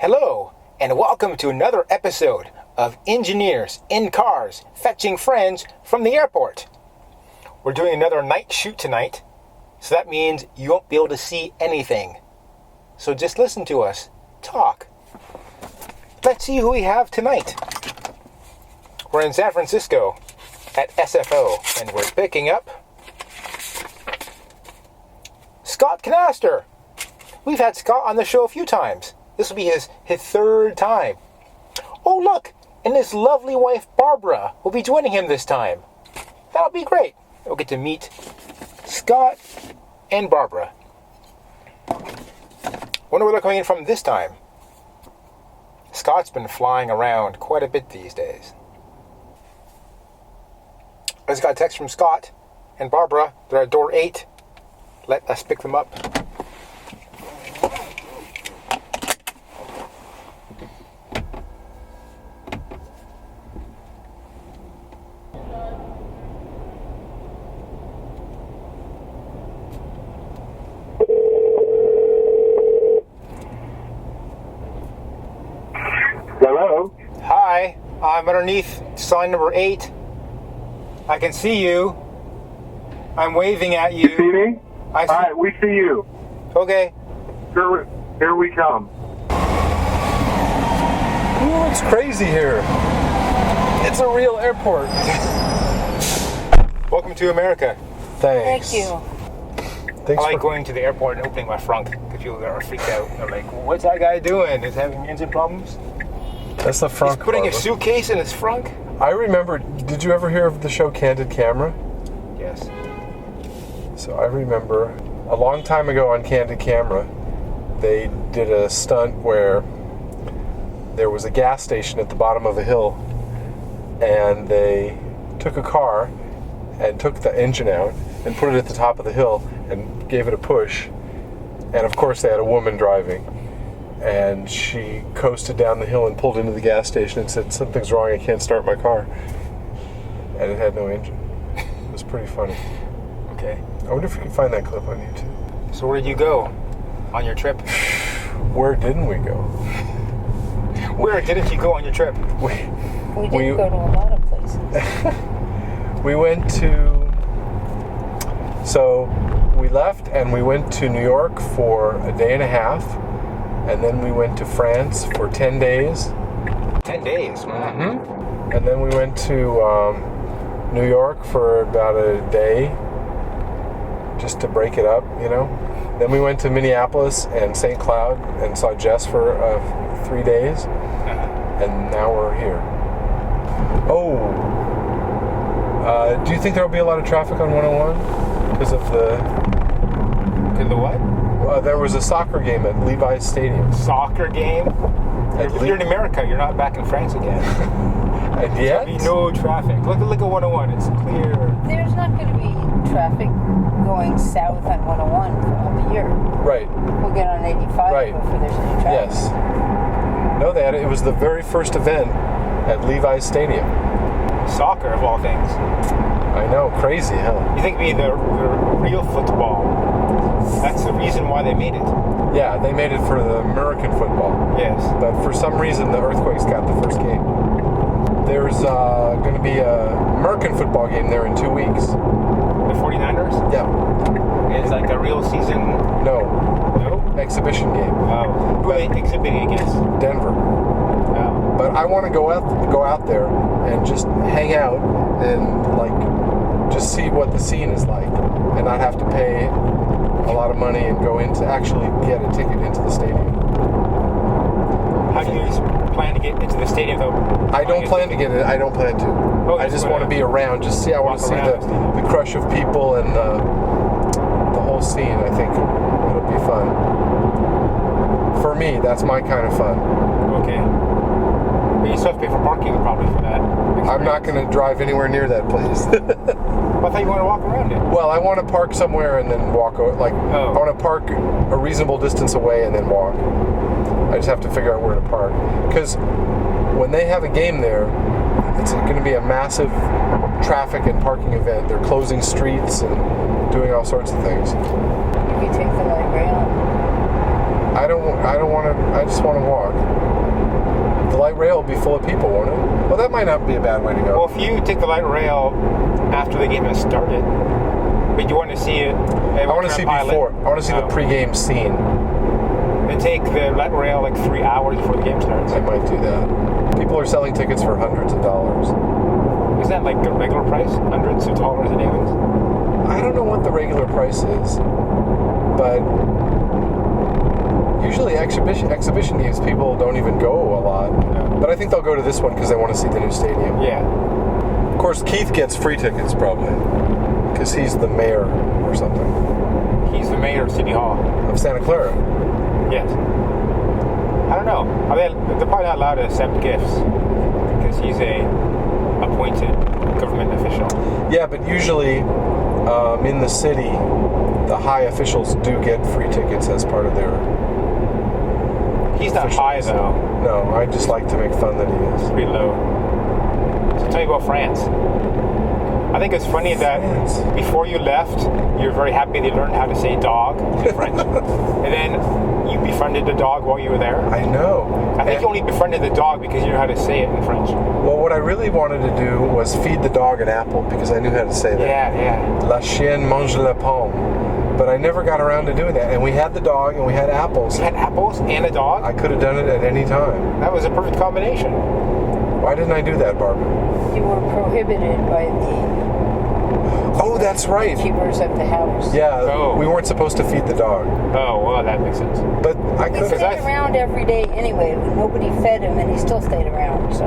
Hello, and welcome to another episode of Engineers in Cars Fetching Friends from the Airport. We're doing another night shoot tonight, so that means you won't be able to see anything. So just listen to us talk. Let's see who we have tonight. We're in San Francisco at SFO, and we're picking up Scott Knaster. We've had Scott on the show a few times. This will be his third time. Oh, look, and his lovely wife, Barbara, will be joining him this time. That'll be great. We'll get to meet Scott and Barbara. Wonder where they're coming in from this time. Scott's been flying around quite a bit these days. I just got a text from Scott and Barbara. They're at door 8. Let us pick them up. Hello? Hi, I'm underneath sign number 8. I can see you. I'm waving at you. You see me? I see. All right, we see you. Okay. Here we come. Ooh, it's crazy here. It's a real airport. Welcome to America. Thanks. Thank you. Thanks I like for going to the airport and opening my frunk because people are freaked out. They're like, what's that guy doing? Is he having engine problems? That's the front. He's putting a Barbara. suitcase in his frunk? I remember. Did you ever hear of the show Candid Camera? Yes. So I remember a long time ago on Candid Camera, they did a stunt where there was a gas station at the bottom of a hill, and they took a car and took the engine out and put it at the top of the hill and gave it a push. And of course they had a woman driving. And she coasted down the hill and pulled into the gas station and said, "Something's wrong, I can't start my car." And it had no engine. It was pretty funny. Okay. I wonder if you can find that clip on YouTube. So where did you go on your trip? Where didn't we go? Where didn't you go on your trip? We did go to a lot of places. We went to... So we left and we went to New York for a day and a half. And then we went to France for 10 days. 10 days. Mm-hmm. And then we went to New York for about a day, just to break it up, you know. Then we went to Minneapolis and St. Cloud and saw Jess for 3 days. And now we're here. Oh, do you think there will be a lot of traffic on 101? Because of the... To the what? There was a soccer game at Levi's Stadium. Soccer game? You're in America. You're not back in France again. And yet? There'll be no traffic. Look at 101. It's clear. There's not going to be traffic going south on 101 for all the year. Right. We'll get on 85 Right. before there's any traffic. Yes. No, it was the very first event at Levi's Stadium. Soccer, of all things. I know, crazy, huh? You think it'd be the real football? That's the reason why they made it. Yeah, they made it for the American football. Yes. But for some reason, the Earthquakes got the first game. There's going to be a American football game there in 2 weeks. The 49ers? Yeah. It's like a real season. No. No? Exhibition game. Oh. Who are they exhibiting against? Denver. Oh. But I want to go out there and just hang out and just see what the scene is like, and not have to pay a lot of money and go in to actually get a ticket into the stadium. How do you plan to get into the stadium, though? I don't plan to get it. I don't plan to. Oh, I just want to be around. Just see. I want to see the crush of people and the whole scene. I think it'll be fun. For me, that's my kind of fun. Okay. But you still have to pay for parking probably for that. I'm not going to drive anywhere near that place. I thought you wanted to walk around it. Well, I want to park somewhere and then walk. I want to park a reasonable distance away and then walk. I just have to figure out where to park. Because when they have a game there, it's going to be a massive traffic and parking event. They're closing streets and doing all sorts of things. If you take the light rail. I don't want to. I just want to walk. The light rail will be full of people, won't it? Well, that might not be a bad way to go. Well, if you take the light rail after the game has started, but you want to see it. I want to see before. I want to see the pre-game scene. Then take the light rail like 3 hours before the game starts. I might do that. People are selling tickets for hundreds of dollars. Is that like the regular price? Hundreds of dollars anyways? I don't know what the regular price is, but usually exhibition games people don't even go a lot. Yeah. But I think they'll go to this one because they want to see the new stadium. Yeah. Of course, Keith gets free tickets probably because he's the mayor or something He's the mayor of City Hall. of Santa Clara. Yes. I don't know. They're probably not allowed to accept gifts because he's a appointed government official. Yeah, but usually in the city, the high officials do get free tickets as part of their. He's not high though. No, I just like to make fun that he is. Pretty low. So tell me about France. I think it's funny that before you left, you were very happy they learned how to say dog in French. And then you befriended the dog while you were there. I know. I think you only befriended the dog because you knew how to say it in French. Well, what I really wanted to do was feed the dog an apple because I knew how to say that. Yeah. La chienne mange la pomme. But I never got around to doing that. And we had the dog and we had apples. You had apples and a dog? I could have done it at any time. That was a perfect combination. Why didn't I do that, Barbara? You were prohibited by the Oh, that's right. keepers of the house. Yeah, Oh. we weren't supposed to feed the dog. Oh, well, that makes sense. But I He could stayed have. around every day anyway. Nobody fed him, and he still stayed around. So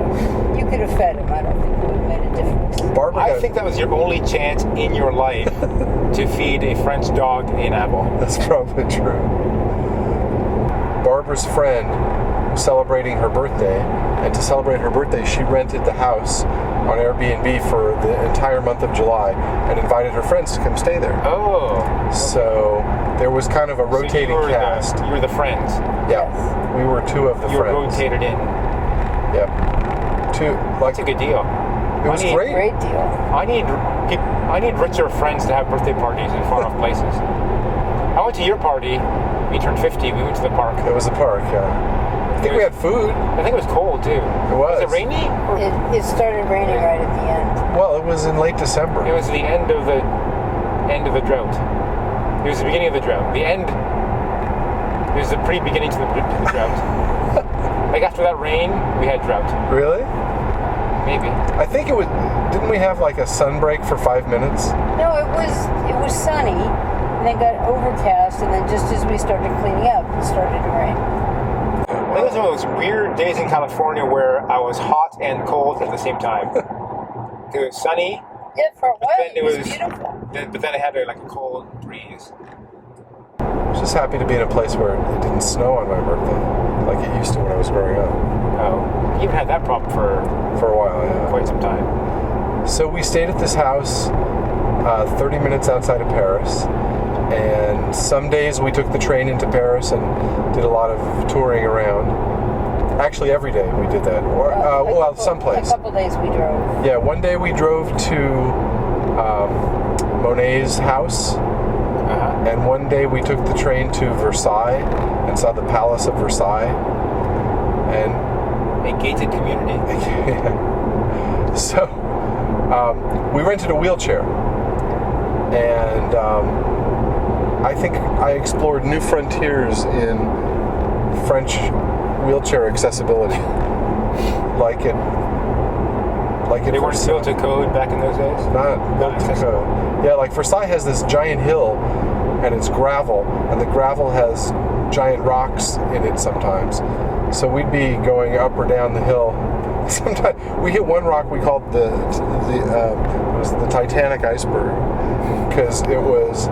you could have fed him. I don't think it would have made a difference. Barbara I got- think that was your only chance in your life to feed a French dog an apple. That's probably true. Barbara's friend was celebrating her birthday, and to celebrate her birthday, she rented the house on Airbnb for the entire month of July and invited her friends to come stay there. Oh. So there was kind of a rotating so cast. You were the friends. Yeah, we were two of the You were friends. rotated in. Yep. Two. Like That's a good deal. it was great. Great deal. I need richer friends to have birthday parties in far off places. I went to your party. We turned 50. We went to the park. It was a park. Yeah. I think we had food. I think it was cold too. It was. Was it rainy? It started raining right at the end. Well, it was in late December. It was the end of the drought. It was the beginning of the drought. The end. It was the pre-beginning to the drought. Like after that rain, we had drought. Really? Maybe. I think it was. Didn't we have like a sun break for 5 minutes? No, it was sunny, and then got overcast, and then just as we started cleaning up, it started to rain. I think it was one of those weird days in California where I was hot and cold at the same time. It was sunny, Yeah, for a while then it was beautiful. but then it had like a cold breeze. I was just happy to be in a place where it didn't snow on my birthday, like it used to when I was growing up. Oh, you even had that problem for For a while, yeah. quite some time. So we stayed at this house 30 minutes outside of Paris, and some days we took the train into Paris and did a lot of touring around. Actually, every day we did that. Or someplace. A couple days we drove. Yeah, one day we drove to Monet's house, Uh-huh. and one day we took the train to Versailles and saw the Palace of Versailles. And A gated community. so we rented a wheelchair, and I think I explored new frontiers in French wheelchair accessibility, like it They weren't built to code back in those days. not built to accessible. code. Yeah, like Versailles has this giant hill, and it's gravel, and the gravel has giant rocks in it sometimes. So we'd be going up or down the hill. Sometimes we hit one rock we called it was the Titanic iceberg, because it was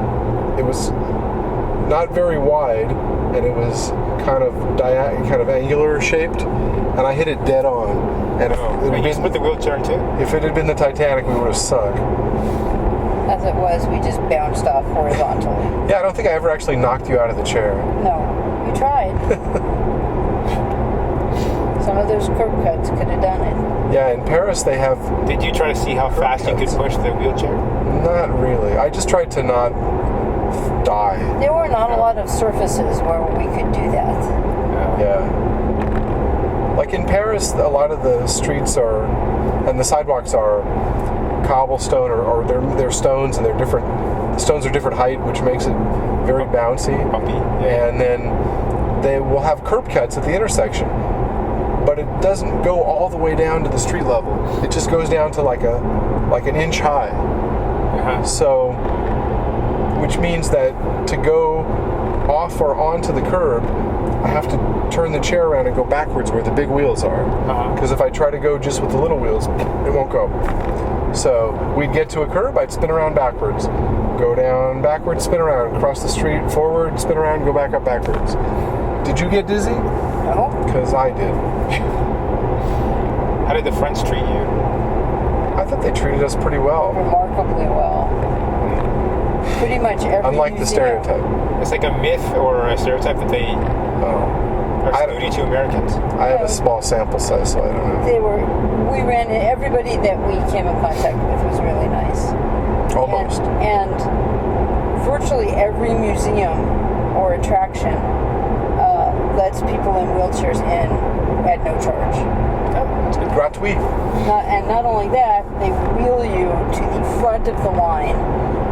not very wide, and it was kind of angular shaped, and I hit it dead on. And if, Oh, and you just put the wheelchair in too? if it had been the Titanic, we would have sunk. As it was, we just bounced off horizontally. Yeah, I don't think I ever actually knocked you out of the chair. No, you tried. Some of those curb cuts could have done it. Yeah, in Paris they have Did you try to see how fast you could push the wheelchair? not really. I just tried to not die. There were not a lot of surfaces where we could do that. Yeah. Like in Paris, a lot of the streets and the sidewalks are cobblestone, or they're stones, and the stones are different height, which makes it very bouncy. Bumpy. Yeah. And then they will have curb cuts at the intersection, but it doesn't go all the way down to the street level. It just goes down to like an inch high. So, which means that to go off or onto the curb, I have to turn the chair around and go backwards where the big wheels are. Because if I try to go just with the little wheels, it won't go. So we'd get to a curb, I'd spin around backwards, go down backwards, spin around, cross the street, forward, spin around, go back up backwards. Did you get dizzy? No. Because I did. How did the French treat you? I thought they treated us pretty well. Remarkably well. Pretty much every Unlike the museum. stereotype. It's like a myth or a stereotype that they are snooty to Americans. I have a small sample size, so I don't know. Everybody that we came in contact with was really nice. Almost. And virtually every museum or attraction lets people in wheelchairs in at no charge. Gratuit. Not only that, they wheel you to the front of the line,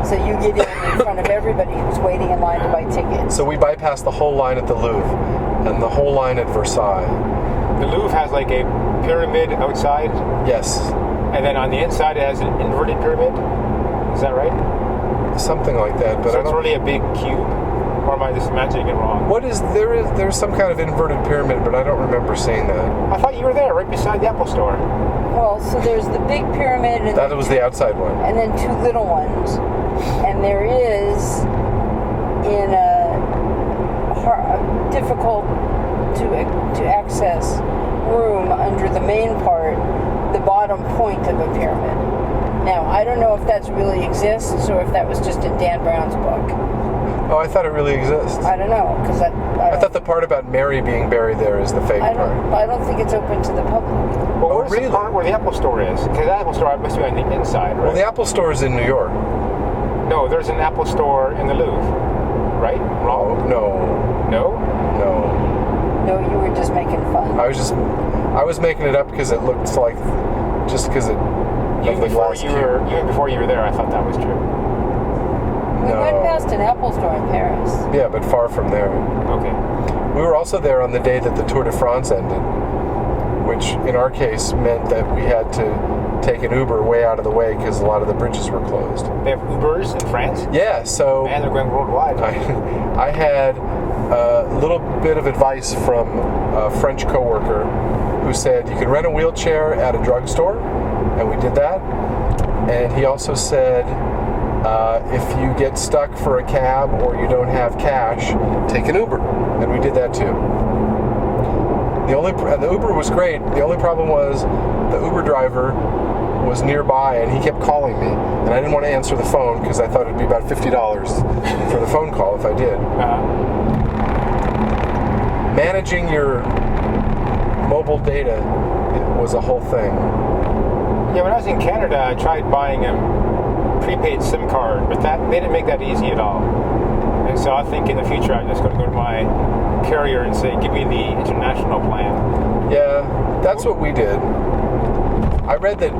so you get in front of everybody who's waiting in line to buy tickets. So we bypassed the whole line at the Louvre and the whole line at Versailles. The Louvre has like a pyramid outside, Yes. and then on the inside it has an inverted pyramid. Is that right? Something like that, but So I it's don't. really a big cube, or am I just imagining it wrong? There's some kind of inverted pyramid, but I don't remember seeing that. I thought you were there, right beside the Apple Store. Well, so there's the big pyramid and That was the outside one. and then two little ones. And there is, in a difficult to access room under the main part, the bottom point of a pyramid. Now, I don't know if that really exists or if that was just in Dan Brown's book. Oh, I thought it really exists. I don't know, because I thought the part about Mary being buried there is the fake part. I don't think it's open to the public. Well, Oh, where's really? the part where the Apple Store is? Because the Apple Store must be on the inside, right? Well, the Apple Store is in New York. No, there's an Apple Store in the Louvre, right? Oh, Wrong? no. No? No, you were just making fun. I was making it up because it looked like, just because it. Even before you were there, I thought that was true. We went past an Apple Store in Paris. Yeah, but far from there. Okay. We were also there on the day that the Tour de France ended, which in our case meant that we had to take an Uber way out of the way because a lot of the bridges were closed. They have Ubers in France? Yeah, so Man, they're going worldwide. I had a little bit of advice from a French coworker who said you can rent a wheelchair at a drugstore, and we did that. And he also said if you get stuck for a cab or you don't have cash, take an Uber, and we did that too. The Uber was great. The only problem was the Uber driver was nearby and he kept calling me, and I didn't want to answer the phone because I thought it'd be about $50 for the phone call if I did. Managing your mobile data was a whole thing. Yeah, when I was in Canada, I tried buying a prepaid SIM card, but they didn't make that easy at all. And so I think in the future I'm just going to go to my carrier and say, give me the international plan. Yeah, that's what we did. I read that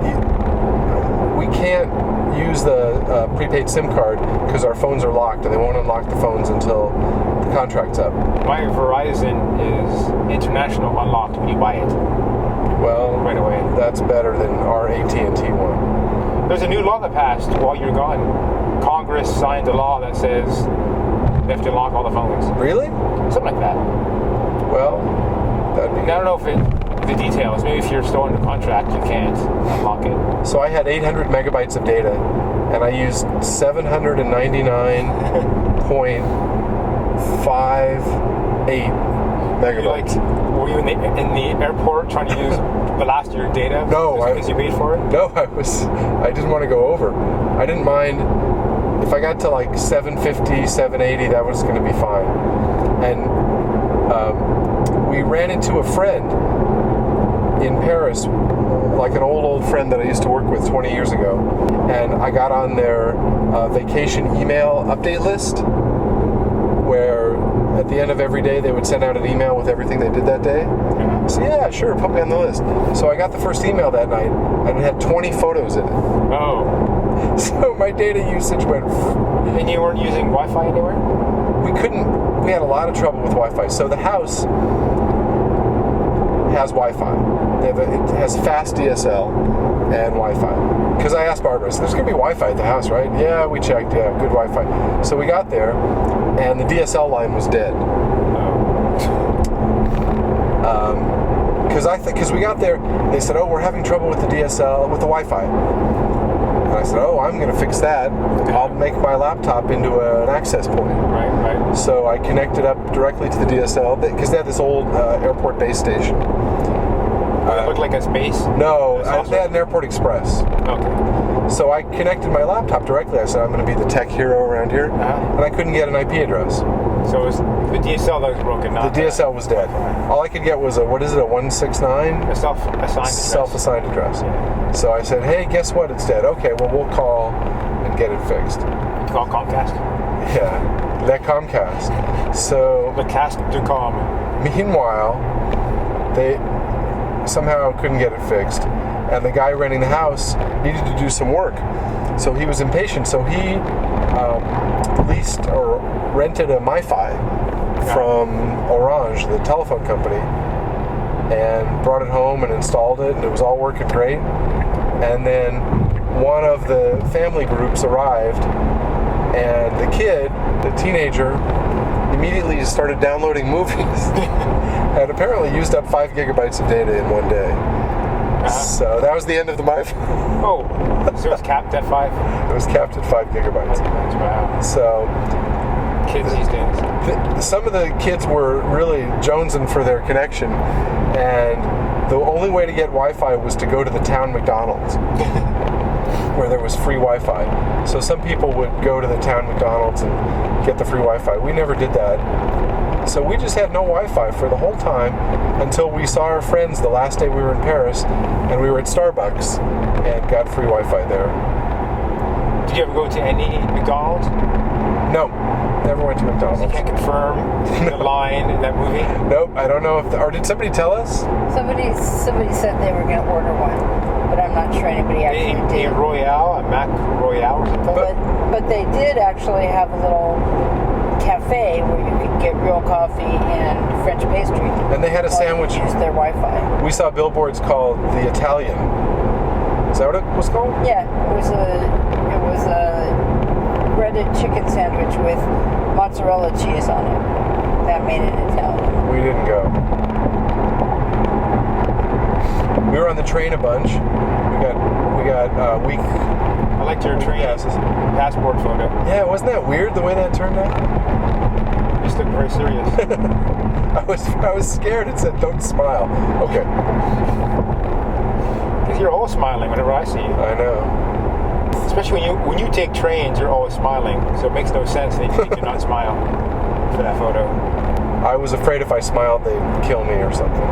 we can't use the prepaid SIM card because our phones are locked, and they won't unlock the phones until the contract's up. My Verizon is international unlocked when you buy it. Well, Right away. that's better than our AT&T one. There's a new law that passed while you're gone. Congress signed a law that says they have to lock all the phones. Really? Something like that. Well, that'd be I don't know if the details. Maybe if you're still under contract, you can't unlock it. So I had 800 megabytes of data, and I used 799.58 megabytes. Were you in the airport trying to use the last of your data? No, just because you paid for it? No, I didn't want to go over. I didn't mind if I got to like 750, 780, that was going to be fine. And we ran into a friend in Paris, like an old friend that I used to work with 20 years ago, and I got on their vacation email update list, where at the end of every day they would send out an email with everything they did that day. So yeah, sure, put me on the list. So I got the first email that night, and it had 20 photos in it. Oh. So my data usage went... And you weren't using Wi-Fi anywhere? We had a lot of trouble with Wi-Fi. So the house has Wi-Fi. It has fast DSL and Wi-Fi. Because I asked Barbara, so there's going to be Wi-Fi at the house, right? Yeah, we checked. Yeah, good Wi-Fi. So we got there, and the DSL line was dead. Because we got there, they said, oh, we're having trouble with the DSL, with the Wi-Fi. And I said, oh, I'm going to fix that. I'll make my laptop into an access point. Right. So I connected up directly to the DSL, because they had this old airport base station. It looked like a space? No, they had an Airport Express. Okay. So I connected my laptop directly. I said, I'm going to be the tech hero around here. And I couldn't get an IP address. So it was the DSL that was broken, not the DSL was dead. All I could get was a 169? A self-assigned address. Yeah. So I said, hey, guess what? It's dead. Okay, well, we'll call and get it fixed. You call Comcast? Yeah, Le Comcast. So... LeCast.com. Meanwhile, they somehow couldn't get it fixed. And the guy renting the house needed to do some work. So he was impatient. So he leased or rented a MiFi from Orange, the telephone company, and brought it home and installed it, and it was all working great. And then one of the family groups arrived, and the kid, the teenager, immediately started downloading movies and apparently used up 5 gigabytes of data in one day. So that was the end of the MiFi. Oh, so it's capped at 5? It was capped at 5 gigabytes. Wow. So kids these days. Some of the kids were really jonesing for their connection, and the only way to get Wi-Fi was to go to the town McDonald's, where there was free Wi-Fi. So some people would go to the town McDonald's and get the free Wi-Fi. We never did that. So we just had no Wi-Fi for the whole time until we saw our friends the last day we were in Paris, and we were at Starbucks and got free Wi-Fi there. Did you ever go to any McDonald's? No, never went to McDonald's. You can't confirm the line in that movie? Nope, I don't know or did somebody tell us? Somebody said they were going to order one, but I'm not sure anybody actually did. A Royale, a Mac Royale or something? But they did actually have a little cafe where you could get real coffee and French pastry. And they had a sandwich. Use their Wi-Fi. We saw billboards called the Italian. Is that what it was called? Yeah, it was a breaded chicken sandwich with mozzarella cheese on it. That made it Italian. We didn't go. We were on the train a bunch. We got week. I liked your train passport photo. Yeah, wasn't that weird the way that turned out? You just looked very serious. I was scared. It said, "Don't smile." Okay. Because you're always smiling whenever I see you. I know. Especially when you take trains, you're always smiling. So it makes no sense that you do not smile for that photo. I was afraid if I smiled, they'd kill me or something.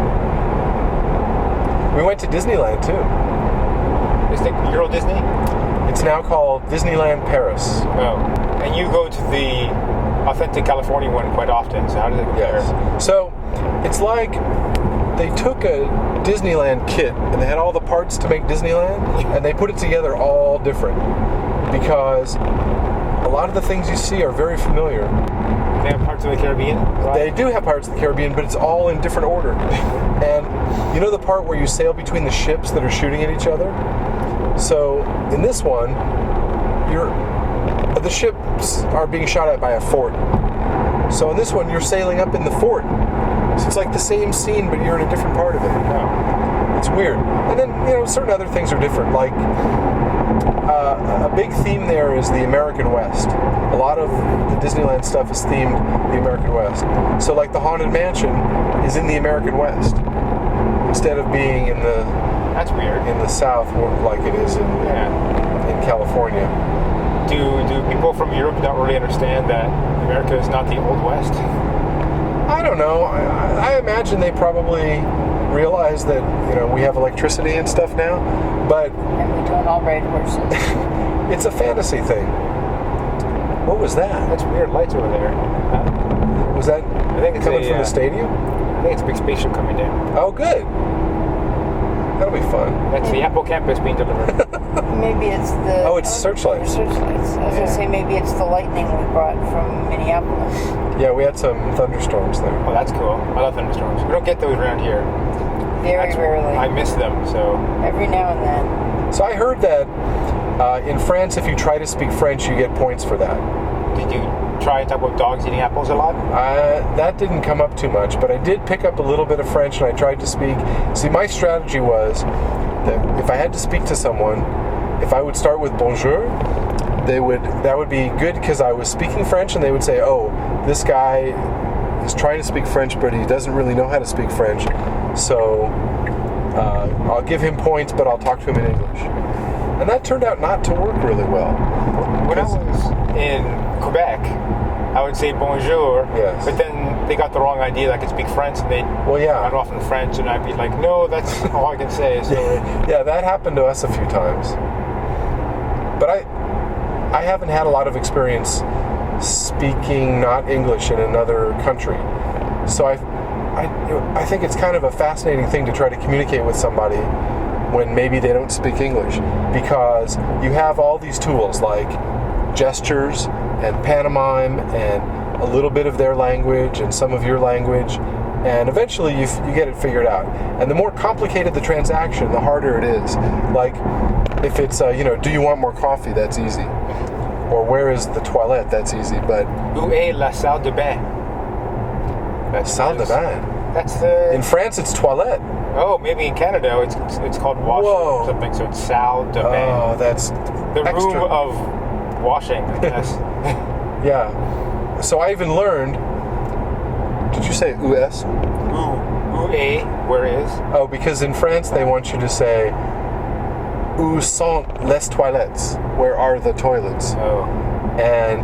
We went to Disneyland too. Is it Euro Disney? It's now called Disneyland Paris. Oh. And you go to the authentic California one quite often, so how does it compare? Yes. So, it's like they took a Disneyland kit and they had all the parts to make Disneyland, and they put it together all different. Because a lot of the things you see are very familiar. They have parts of the Caribbean? Right? They do have parts of the Caribbean, but it's all in different order. And you know the part where you sail between the ships that are shooting at each other? So in this one, the ships are being shot at by a fort. So in this one, you're sailing up in the fort. So it's like the same scene, but you're in a different part of it. Oh. It's weird. And then, certain other things are different. Like, a big theme there is the American West. A lot of the Disneyland stuff is themed the American West. So like the Haunted Mansion is in the American West instead of being in the... That's weird. In the South, like it is in California. Do people from Europe not really understand that America is not the Old West? I don't know. I imagine they probably realize that, we have electricity and stuff now, but And we don't all ride horses. it's a fantasy thing. What was that? That's weird lights over there. Was that I think it's coming from the I stadium? think it's a big spaceship coming down. Oh, good. That'll be fun. That's the Apple campus being delivered. Maybe it's the... Oh, it's searchlights. Searchlights. I was going to say maybe it's the lightning we brought from Minneapolis. Yeah, we had some thunderstorms there. Oh, that's cool. I love thunderstorms. We don't get those around here. Very rarely. I miss them, so... Every now and then. So I heard that in France, if you try to speak French, you get points for that. Did you try and talk about dogs eating apples a lot? That didn't come up too much, but I did pick up a little bit of French, and I tried to speak. See, my strategy was that if I had to speak to someone, if I would start with bonjour, that would be good because I was speaking French, and they would say, oh, this guy is trying to speak French, but he doesn't really know how to speak French, so I'll give him points, but I'll talk to him in English. And that turned out not to work really well. When I was in Quebec, I would say bonjour, Yes. but then they got the wrong idea that I could speak French, and they'd run off in French, and I'd be like, no, that's all I can say. So Yeah, that happened to us a few times. But I haven't had a lot of experience speaking not English in another country. So I think it's kind of a fascinating thing to try to communicate with somebody when maybe they don't speak English, because you have all these tools like gestures and pantomime and a little bit of their language and some of your language, and eventually you get it figured out. And the more complicated the transaction, the harder it is. Like if it's do you want more coffee? That's easy. Or where is the toilette? That's easy. But où est la salle de bain? salle de bain. That's the... In France, it's toilette. Oh, maybe in Canada it's called washroom or something, so it's salle de bain. Oh, that's the extra. room of washing, I guess. Yeah. So I even learned. Did you say US? Où est, where is? Oh, because in France they want you to say où sont les toilettes? Where are the toilets? Oh. And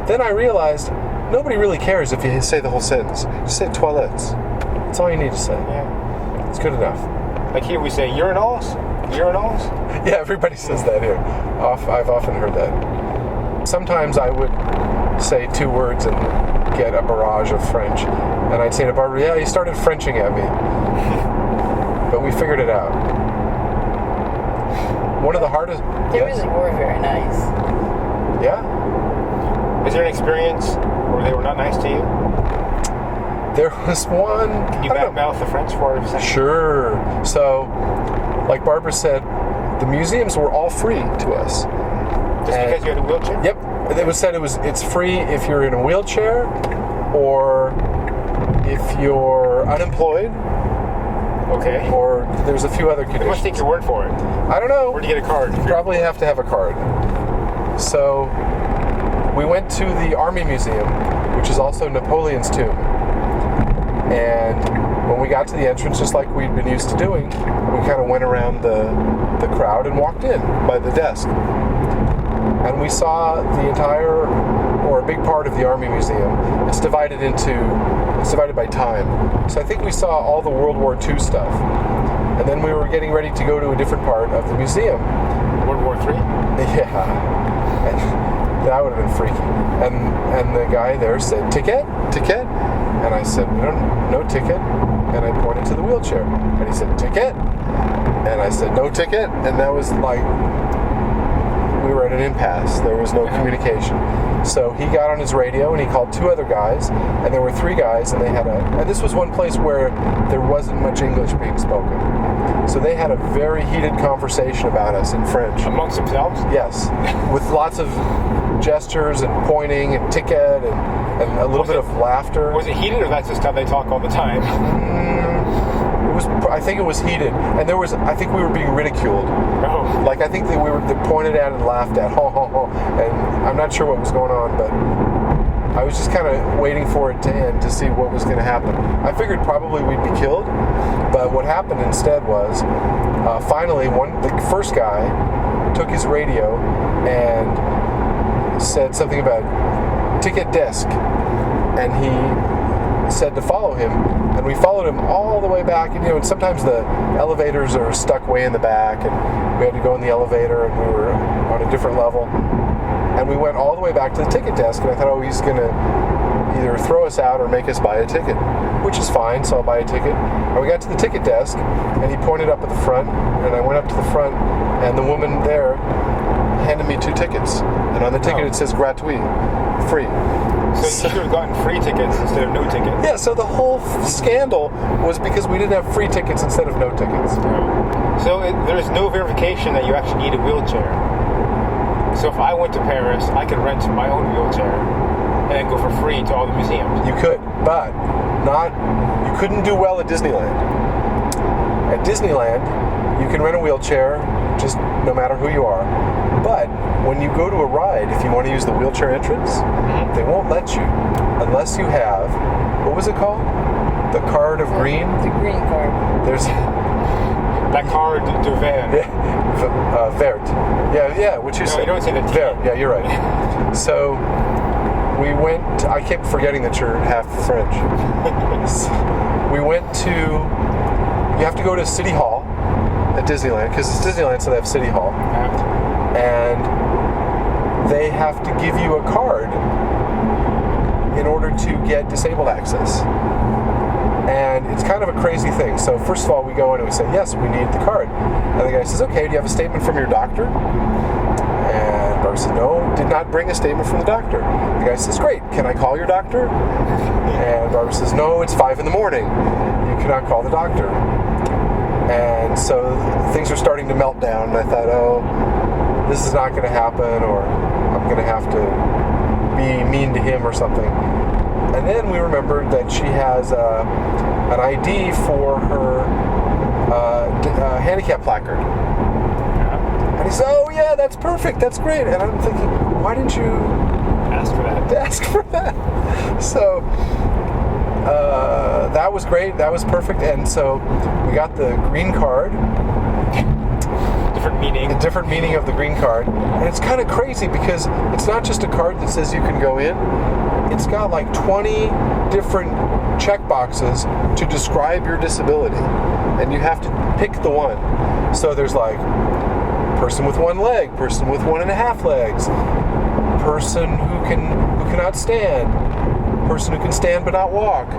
then I realized nobody really cares if you say the whole sentence. Just say toilets. That's all you need to say. Yeah. It's good enough. Like here we say urinals. Urinals? Yeah, everybody says that here. I've often heard that. Sometimes I would say two words and get a barrage of French. And I'd say to Barbara, yeah, you started Frenching at me. But we figured it out. One of the hardest... They Yes? really were very nice. Yeah? Is there an experience where they were not nice to you? There was one... Can you I don't know. badmouth the French for a second? Sure. So, like Barbara said, the museums were all free to us. Just And- because you had a wheelchair? Yep. It was said it's free if you're in a wheelchair or if you're unemployed, Okay. or there's a few other They must conditions. take your word for it. I don't know. Where do you get a card? You probably have to have a card. So we went to the Army Museum, which is also Napoleon's tomb. And when we got to the entrance, just like we'd been used to doing, we kind of went around the crowd and walked in by the desk. And we saw the entire, or a big part of the Army Museum. It's divided by time. So I think we saw all the World War II stuff. And then we were getting ready to go to a different part of the museum. World War III? Yeah. And that would have been freaky. And the guy there said, ticket? Ticket? And I said, no ticket. And I pointed to the wheelchair. And he said, ticket? And I said, no ticket? And that was like, we were at an impasse. There was no communication. So he got on his radio and he called two other guys, and there were three guys, and they had and this was one place where there wasn't much English being spoken. So they had a very heated conversation about us in French. Amongst themselves? Yes, with lots of gestures and pointing and ticket and a little bit of laughter. Was it heated, or that's just how they talk all the time? I think it was heated, and I think we were being ridiculed. Oh. Like, I think they pointed at and laughed at, ho, ho, ho, and I'm not sure what was going on, but I was just kind of waiting for it to end to see what was going to happen. I figured probably we'd be killed, but what happened instead was, finally, the first guy took his radio and said something about ticket desk, and he said to follow him, and we followed him all the way back. And and sometimes the elevators are stuck way in the back, and we had to go in the elevator, and we were on a different level. And we went all the way back to the ticket desk, and I thought, he's going to either throw us out or make us buy a ticket, which is fine, so I'll buy a ticket. And we got to the ticket desk, and he pointed up at the front, and I went up to the front, and the woman there handed me 2 tickets. And on the ticket it says gratuit, free. So you should have gotten free tickets instead of no tickets. Yeah, so the whole scandal was because we didn't have free tickets instead of no tickets. So there's no verification that you actually need a wheelchair. So if I went to Paris, I could rent my own wheelchair and then go for free to all the museums. You could, but you couldn't do well at Disneyland. At Disneyland, you can rent a wheelchair just no matter who you are. But when you go to a ride, if you want to use the wheelchair entrance, they won't let you unless you have, what was it called? The card of green? The green card. There's La carte de vert. vert. Yeah, what you No, said. you don't say the T. Vert, yeah, you're right. So we went, I kept forgetting that you're half French. We went to, you have to go to City Hall at Disneyland, because it's Disneyland, so they have City Hall. And they have to give you a card in order to get disabled access. And it's kind of a crazy thing. So first of all, we go in and we say, yes, we need the card. And the guy says, okay, do you have a statement from your doctor? And Barbara said, no, did not bring a statement from the doctor. The guy says, great, can I call your doctor? And Barbara says, no, it's 5 a.m. You cannot call the doctor. And so things are starting to melt down. And I thought, this is not going to happen, or I'm going to have to be mean to him or something. And then we remembered that she has an ID for her handicap placard. And he said, oh yeah, that's perfect, that's great. And I'm thinking, why didn't you Ask for that. So that was great, that was perfect. And so we got the green card. A different meaning of the green card. And it's kind of crazy because it's not just a card that says you can go in. It's got like 20 different check boxes to describe your disability. And you have to pick the one. So there's like person with 1 leg, person with 1.5 legs, person who cannot stand, person who can stand but not walk,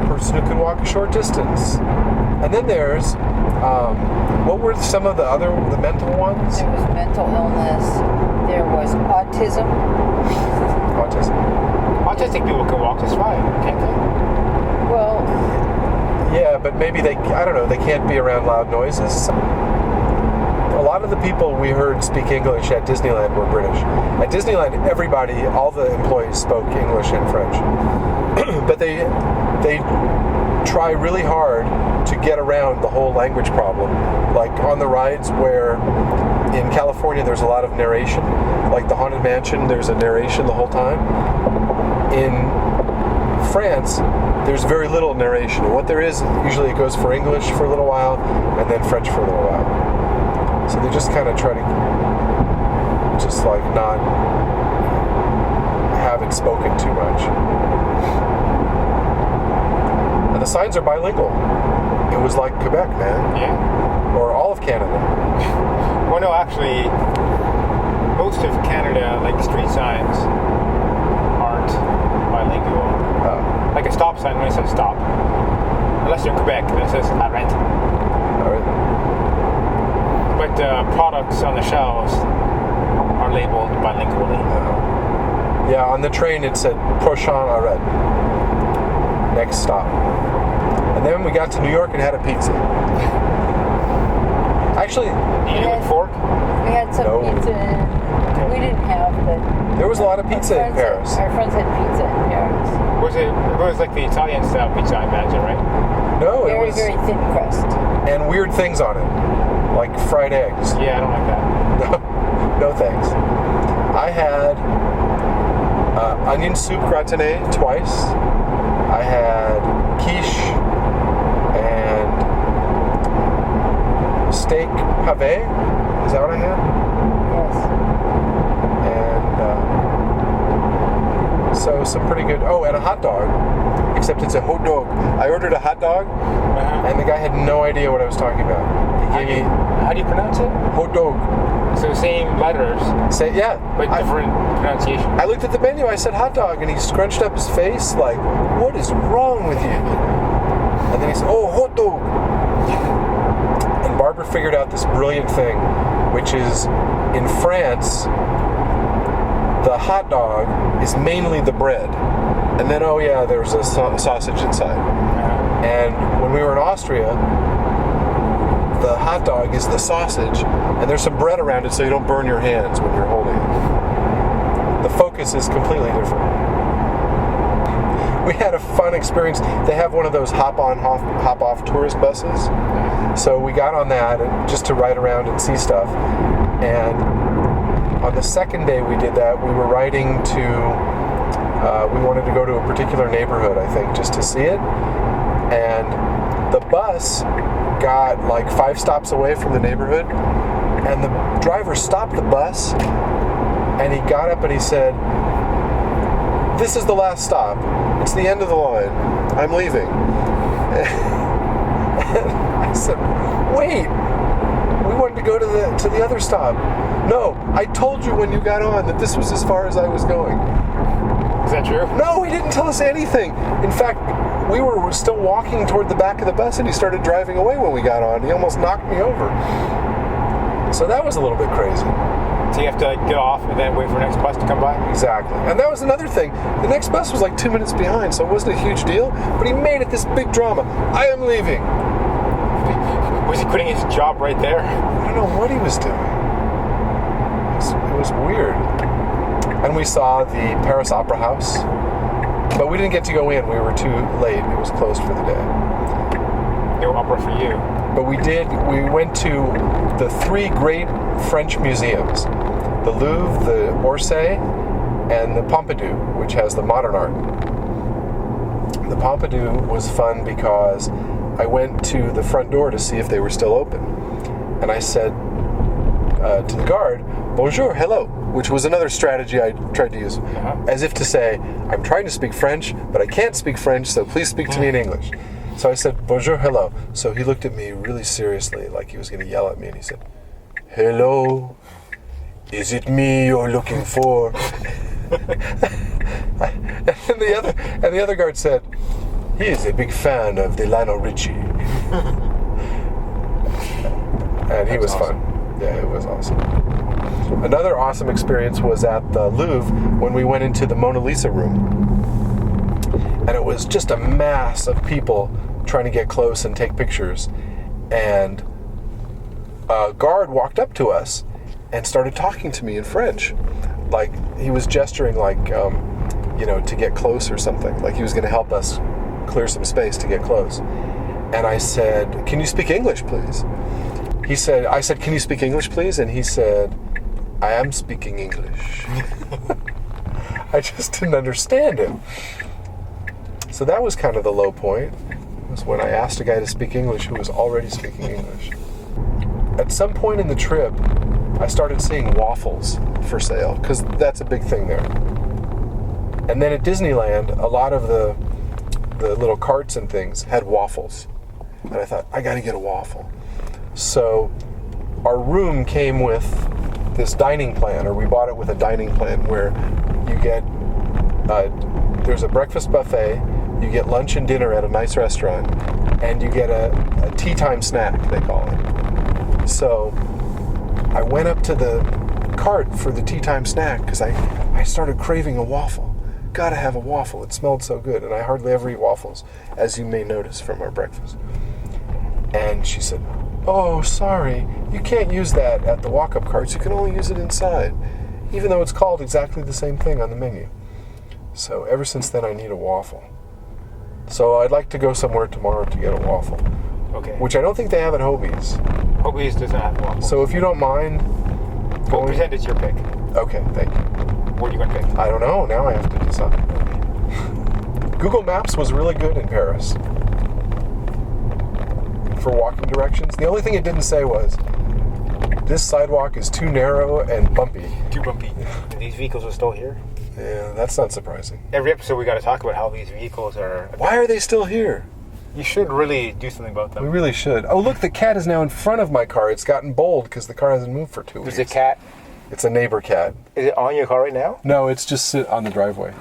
person who can walk a short distance. And then there's what were some of the mental ones? There was mental illness. There was autism. Autistic people can walk just fine, can't they? Well, yeah, but maybe they can't be around loud noises. A lot of the people we heard speak English at Disneyland were British. At Disneyland, all the employees spoke English and French. But they try really hard to get around the whole language problem. Like on the rides where in California there's a lot of narration, like the Haunted Mansion, there's a narration the whole time. In France, there's very little narration. And what there is, usually it goes for English for a little while and then French for a little while. So they just kind of try to just like not have it spoken too much. And the signs are bilingual. It was like Quebec, man. Yeah. Or all of Canada. Well, no, actually, most of Canada, like the street signs, aren't bilingual. Like a stop sign when it says stop. Unless you're in Quebec, then it says arrête. But products on the shelves are labeled bilingually. Yeah, on the train it said prochain arrêt. Next stop. And then we got to New York and had a pizza. Actually, Did you eat with fork? we had some pizza. We didn't have, but there was a lot of pizza in Paris. Our friends had pizza in Paris. It was like the Italian style pizza, I imagine, right? No, it Very, was, very thin crust. and weird things on it, like fried eggs. Yeah, I don't like that. No thanks. I had onion soup gratiné twice. I had quiche and steak pavé. Is that what I had? Yes. And so some pretty good. Oh, and a hot dog. Except it's a hot dog. I ordered a hot dog, and the guy had no idea what I was talking about. He gave me. How do you pronounce it? Hot dog. So same letters, Yeah. but different pronunciation. I looked at the menu, I said hot dog, and he scrunched up his face like, what is wrong with you? And then he said, oh, hot dog. And Barbara figured out this brilliant thing, which is, in France, the hot dog is mainly the bread. And then, oh yeah, there's a sausage inside. And when we were in Austria, the hot dog is the sausage, and there's some bread around it so you don't burn your hands when you're holding it. The focus is completely different. We had a fun experience. They have one of those hop-on, hop-off tourist buses. So we got on that just to ride around and see stuff. And on the second day we did that, we were riding to, we wanted to go to a particular neighborhood, I think, just to see it. And the bus got like 5 stops away from the neighborhood, and the driver stopped the bus, and he got up and he said, "This is the last stop. It's the end of the line. I'm leaving." And I said, "Wait, we wanted to go to the other stop." "No, I told you when you got on that this was as far as I was going." Is that true? No, he didn't tell us anything. In fact, we were still walking toward the back of the bus, and he started driving away when we got on. He almost knocked me over. So that was a little bit crazy. So you have to get off and then wait for the next bus to come by? Exactly. And that was another thing. The next bus was like 2 minutes behind, so it wasn't a huge deal. But he made it this big drama. "I am leaving." Was he quitting his job right there? I don't know what he was doing. It was weird. And we saw the Paris Opera House. But we didn't get to go in. We were too late. It was closed for the day. No opera for you. But we went to the 3 great French museums. The Louvre, the Orsay, and the Pompidou, which has the modern art. The Pompidou was fun because I went to the front door to see if they were still open. And I said to the guard, "Bonjour, hello," which was another strategy I tried to use. As if to say, I'm trying to speak French, but I can't speak French, so please speak to me in English. So I said, "Bonjour, hello." So he looked at me really seriously, like he was going to yell at me, and he said, "Hello, is it me you're looking for?" and the other guard said, "He is a big fan of the Lionel Richie." And he was awesome. fun. Yeah, it was awesome. Another awesome experience was at the Louvre when we went into the Mona Lisa room. And it was just a mass of people trying to get close and take pictures. And a guard walked up to us and started talking to me in French. Like, he was gesturing like, to get close or something. Like he was going to help us clear some space to get close. And I said, "Can you speak English, please?" I said, "Can you speak English, please?" And he said, "I am speaking English." I just didn't understand him. So that was kind of the low point, was when I asked a guy to speak English who was already speaking English. At some point in the trip, I started seeing waffles for sale, because that's a big thing there. And then at Disneyland, a lot of the little carts and things had waffles. And I thought, I gotta get a waffle. So our room came with this dining plan, or we bought it with a dining plan, where you get, there's a breakfast buffet, you get lunch and dinner at a nice restaurant, and you get a tea time snack, they call it. So I went up to the cart for the tea time snack because I started craving a waffle. Gotta have a waffle. It smelled so good, and I hardly ever eat waffles, as you may notice from our breakfast. And she said, "Oh, sorry, you can't use that at the walk-up carts. You can only use it inside, even though it's called exactly the same thing on the menu." So ever since then, I need a waffle. So I'd like to go somewhere tomorrow to get a waffle. Okay. Which I don't think they have at Hobie's. Hobie's doesn't have waffles. So if you don't mind Well, pretend it's your pick. Okay, thank you. What are you going to pick? I don't know. Now I have to decide. Google Maps was really good in Paris for walking directions. The only thing it didn't say was, this sidewalk is too narrow and bumpy. Too bumpy. These vehicles are still here? Yeah, that's not surprising. Every episode we got to talk about how these vehicles are. Why are they still here? You should really do something about them. We really should. Oh, look, the cat is now in front of my car. It's gotten bold because the car hasn't moved for 2 weeks. There's a cat. It's a neighbor cat. Is it on your car right now? No, it's just sit on the driveway.